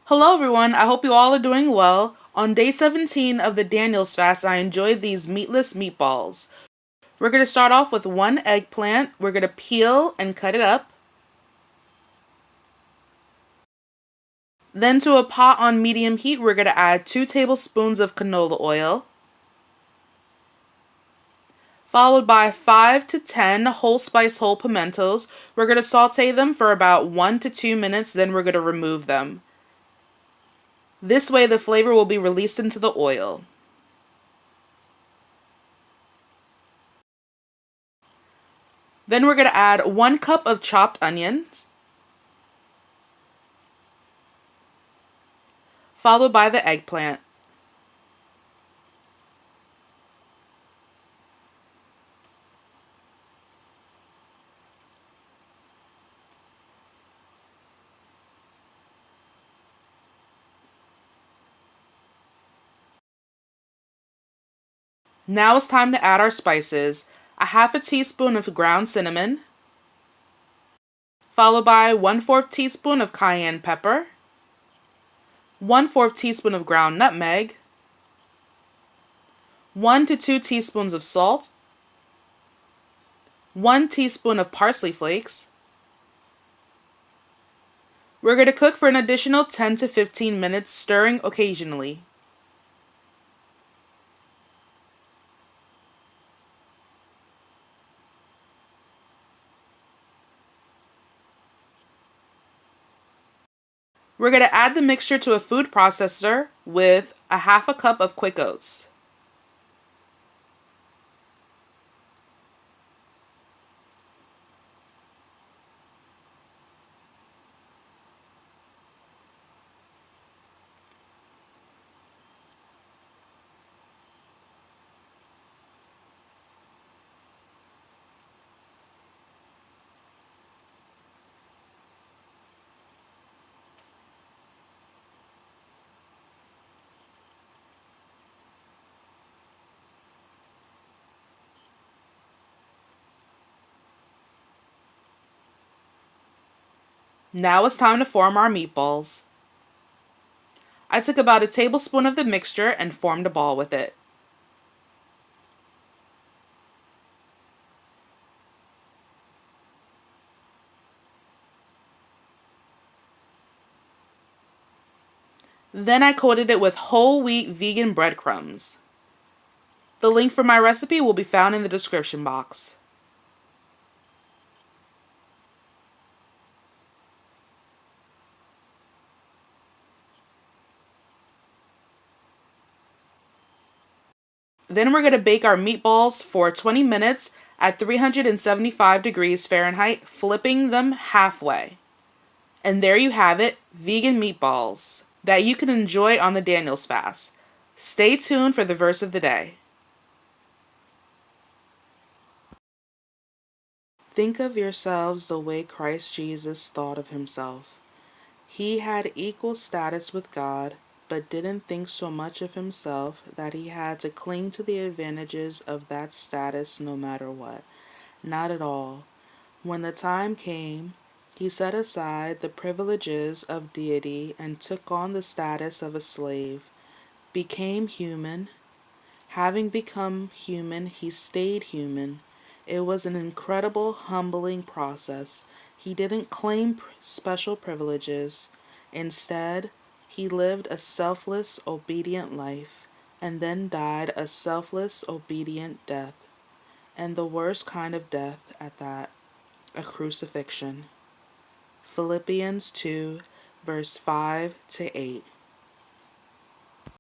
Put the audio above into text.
Hello everyone, I hope you all are doing well. On day 17 of the Daniel's fast, I enjoyed these meatless meatballs. We're going to start off with one eggplant. We're going to peel and cut it up. Then to a pot on medium heat, we're going to add 2 tablespoons of canola oil, followed by 5 to 10 whole spice whole pimentos. We're going to saute them for about 1 to 2 minutes, then we're going to remove them. This way the flavor will be released into the oil. Then we're going to add 1 cup of chopped onions, followed by the eggplant. Now it's time to add our spices. A half a teaspoon of ground cinnamon, followed by 1/4 teaspoon of cayenne pepper, 1/4 teaspoon of ground nutmeg, 1 to 2 teaspoons of salt, 1 teaspoon of parsley flakes. We're going to cook for an additional 10 to 15 minutes, stirring occasionally. We're going to add the mixture to a food processor with a half a cup of quick oats. Now it's time to form our meatballs. I took about a tablespoon of the mixture and formed a ball with it. Then I coated it with whole wheat vegan breadcrumbs. The link for my recipe will be found in the description box. Then we're going to bake our meatballs for 20 minutes at 375 degrees Fahrenheit, flipping them halfway. And there you have it, vegan meatballs that you can enjoy on the Daniel's fast. Stay tuned for the verse of the day. Think of yourselves the way Christ Jesus thought of himself. He had equal status with God, but didn't think so much of himself that he had to cling to the advantages of that status no matter what. Not at all. When the time came, he set aside the privileges of deity and took on the status of a slave, became human. Having become human, he stayed human. It was an incredible, humbling process. He didn't claim special privileges. Instead, he lived a selfless, obedient life, and then died a selfless, obedient death. And the worst kind of death at that, a crucifixion. Philippians 2, verse 5 to 8.